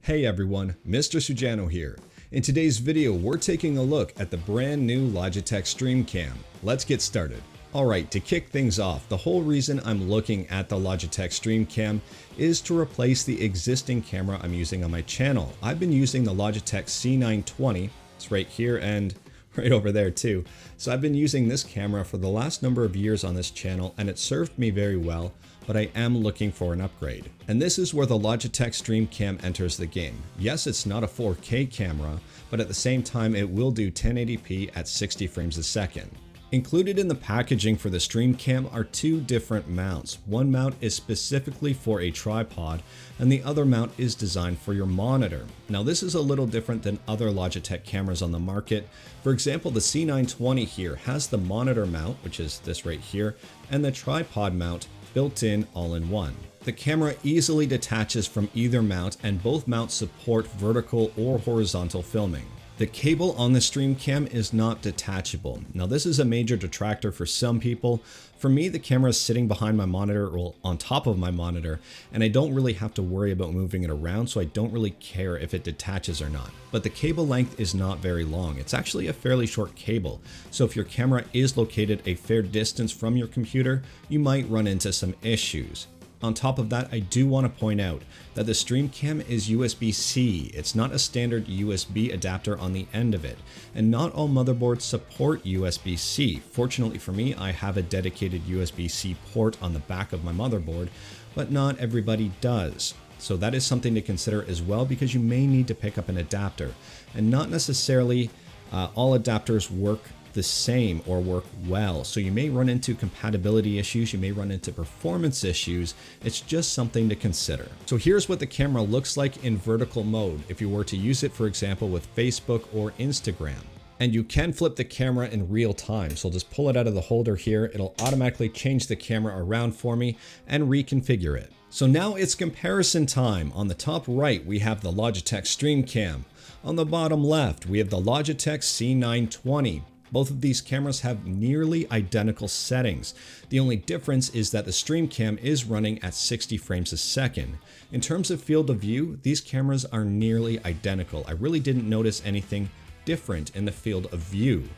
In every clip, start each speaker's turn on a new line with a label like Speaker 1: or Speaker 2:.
Speaker 1: Hey everyone, Mr. Sujano here. In today's video, we're taking a look at the brand new Logitech StreamCam. Let's get started. Alright, to kick things off, the whole reason I'm looking at the Logitech StreamCam is to replace the existing camera I'm using on my channel. I've been using the Logitech C920, it's right here and right over there too. So I've been using this camera for the last number of years on this channel and it served me very well, but I am looking for an upgrade. And this is where the Logitech StreamCam enters the game. Yes, it's not a 4K camera, but at the same time it will do 1080p at 60 frames a second. Included in the packaging for the StreamCam are two different mounts. One mount is specifically for a tripod, and the other mount is designed for your monitor. Now this is a little different than other Logitech cameras on the market. For example, the C920 here has the monitor mount, which is this right here, and the tripod mount built in all in one. The camera easily detaches from either mount, and both mounts support vertical or horizontal filming. The cable on the StreamCam is not detachable. Now this is a major detractor for some people. For me, the camera is sitting behind my monitor or on top of my monitor, and I don't really have to worry about moving it around, so I don't really care if it detaches or not. But the cable length is not very long. It's actually a fairly short cable. So if your camera is located a fair distance from your computer, you might run into some issues. On top of that, I do want to point out that the StreamCam is USB-C. It's not a standard USB adapter on the end of it, and not all motherboards support USB-C. Fortunately for me, I have a dedicated USB-C port on the back of my motherboard, but not everybody does. So that is something to consider as well, because you may need to pick up an adapter, and not necessarily all adapters work the same or work well. So you may run into compatibility issues, you may run into performance issues. It's just something to consider. So here's what the camera looks like in vertical mode if you were to use it, for example, with Facebook or Instagram. And you can flip the camera in real time. So I'll just pull it out of the holder here. It'll automatically change the camera around for me and reconfigure it. So now it's comparison time. On the top right, we have the Logitech StreamCam. On the bottom left, we have the Logitech C920. Both of these cameras have nearly identical settings. The only difference is that the StreamCam is running at 60 frames a second. In terms of field of view, these cameras are nearly identical. I really didn't notice anything different in the field of view.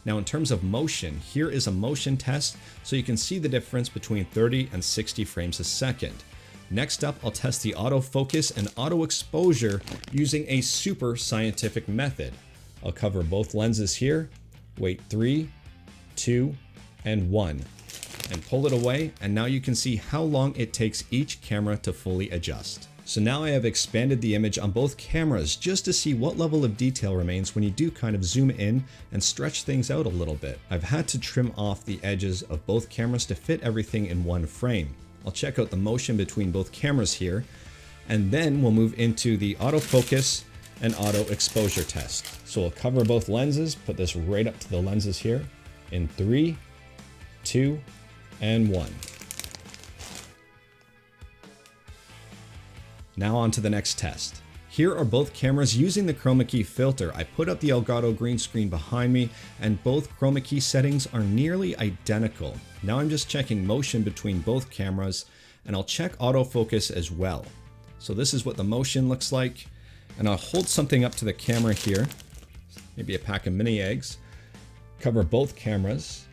Speaker 1: Now in terms of motion, here is a motion test so you can see the difference between 30 and 60 frames a second. Next up, I'll test the autofocus and auto exposure using a super scientific method. I'll cover both lenses here. Wait 3, 2, and 1, and pull it away, and now you can see how long it takes each camera to fully adjust. So now I have expanded the image on both cameras just to see what level of detail remains when you do kind of zoom in and stretch things out a little bit. I've had to trim off the edges of both cameras to fit everything in one frame. I'll check out the motion between both cameras here, and then we'll move into the autofocus and auto exposure test. So we'll cover both lenses, put this right up to the lenses here in 3, 2, and 1. Now on to the next test. Here are both cameras using the Chroma key filter. I put up the Elgato green screen behind me, and both Chroma key settings are nearly identical. Now I'm just checking motion between both cameras, and I'll check autofocus as well. So this is what the motion looks like. And I'll hold something up to the camera here, maybe a pack of mini eggs, cover both cameras,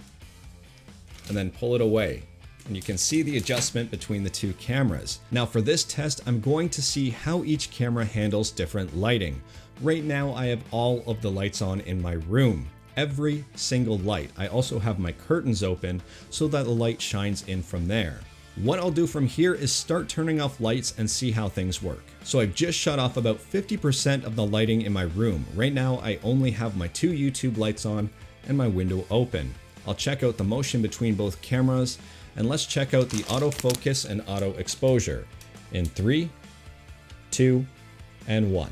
Speaker 1: and then pull it away. And you can see the adjustment between the two cameras. Now for this test, I'm going to see how each camera handles different lighting. Right now, I have all of the lights on in my room. Every single light. I also have my curtains open so that the light shines in from there. What I'll do from here is start turning off lights and see how things work. So I've just shut off about 50% of the lighting in my room. Right now, I only have my two YouTube lights on and my window open. I'll check out the motion between both cameras, and let's check out the autofocus and auto exposure in 3, 2, and 1.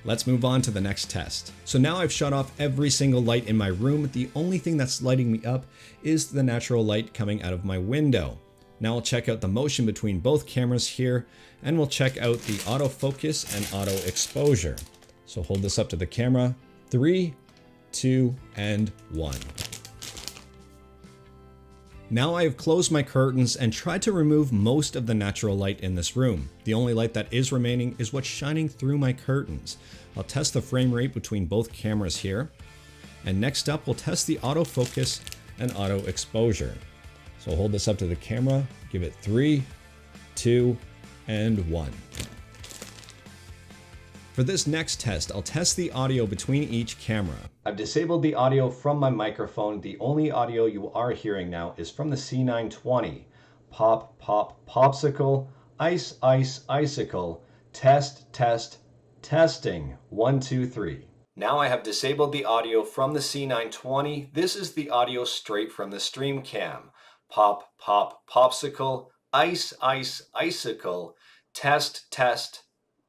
Speaker 1: Let's move on to the next test. So now I've shut off every single light in my room. The only thing that's lighting me up is the natural light coming out of my window. Now I'll check out the motion between both cameras here, and we'll check out the autofocus and auto exposure. So hold this up to the camera. 3, 2, and 1. Now I have closed my curtains and tried to remove most of the natural light in this room. The only light that is remaining is what's shining through my curtains. I'll test the frame rate between both cameras here. And next up, we'll test the autofocus and auto exposure. So I'll hold this up to the camera, give it 3, 2, and 1. For this next test, I'll test the audio between each camera. I've disabled the audio from my microphone. The only audio you are hearing now is from the c920. Pop, pop, popsicle, ice, ice, icicle, test, test, testing, 1, 2, 3. Now I have disabled the audio from the c920. This is the audio straight from the StreamCam. Pop, pop, popsicle, ice, ice, icicle, test, test,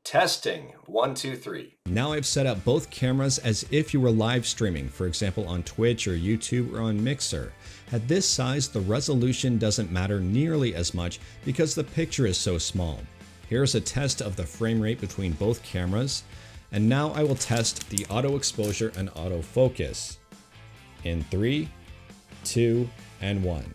Speaker 1: testing, 1, 2, 3. Now I've set up both cameras as if you were live streaming, for example on Twitch or YouTube or on Mixer. At this size, the resolution doesn't matter nearly as much because the picture is so small. Here's a test of the frame rate between both cameras. And now I will test the auto exposure and auto focus in 3, 2, and 1.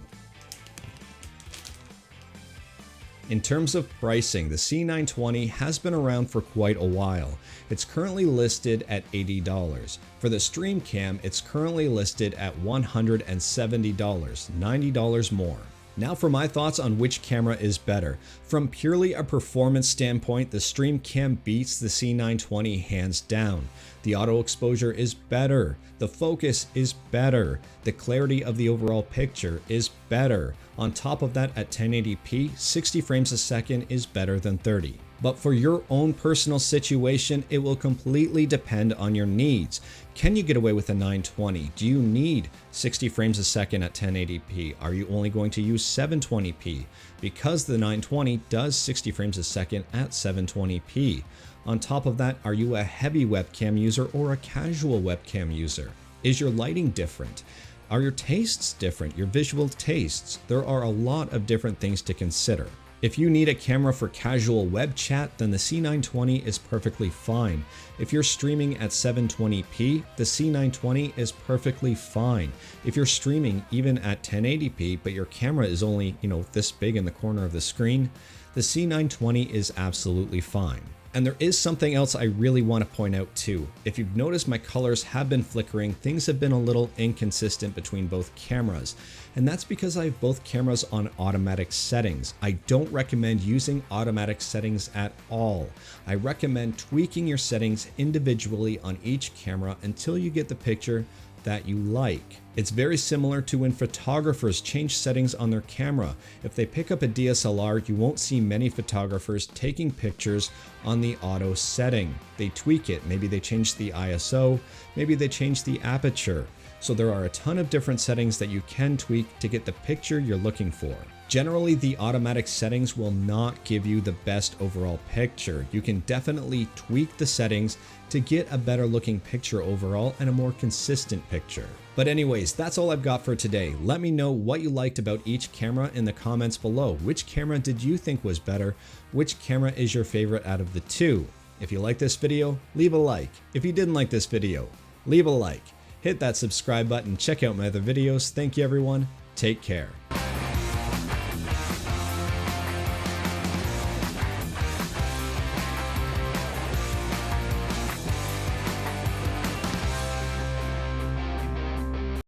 Speaker 1: In terms of pricing, the c920 has been around for quite a while. It's currently listed at $80. For the StreamCam, it's currently listed at $170, $90 more. Now for my thoughts on which camera is better. From purely a performance standpoint, the StreamCam beats the c920 hands down. The auto exposure is better. The focus is better. The clarity of the overall picture is better. On top of that, at 1080p, 60 frames a second is better than 30. But for your own personal situation, it will completely depend on your needs. Can you get away with a 920? Do you need 60 frames a second at 1080p? Are you only going to use 720p? Because the 920 does 60 frames a second at 720p. On top of that, are you a heavy webcam user or a casual webcam user? Is your lighting different? Are your tastes different? Your visual tastes? There are a lot of different things to consider. If you need a camera for casual web chat, then the c920 is perfectly fine. If you're streaming at 720p, the c920 is perfectly fine. If you're streaming even at 1080p, but your camera is only, this big in the corner of the screen, the c920 is absolutely fine. And there is something else I really want to point out too. If you've noticed, my colors have been flickering, things have been a little inconsistent between both cameras. And that's because I have both cameras on automatic settings. I don't recommend using automatic settings at all. I recommend tweaking your settings individually on each camera until you get the picture that you like. It's very similar to when photographers change settings on their camera. If they pick up a DSLR, you won't see many photographers taking pictures on the auto setting. They tweak it. Maybe they change the ISO, maybe they change the aperture. So there are a ton of different settings that you can tweak to get the picture you're looking for. Generally, the automatic settings will not give you the best overall picture. You can definitely tweak the settings to get a better looking picture overall and a more consistent picture. But anyways, that's all I've got for today. Let me know what you liked about each camera in the comments below. Which camera did you think was better? Which camera is your favorite out of the two? If you like this video, leave a like. If you didn't like this video, leave a like. Hit that subscribe button, check out my other videos. Thank you everyone, take care.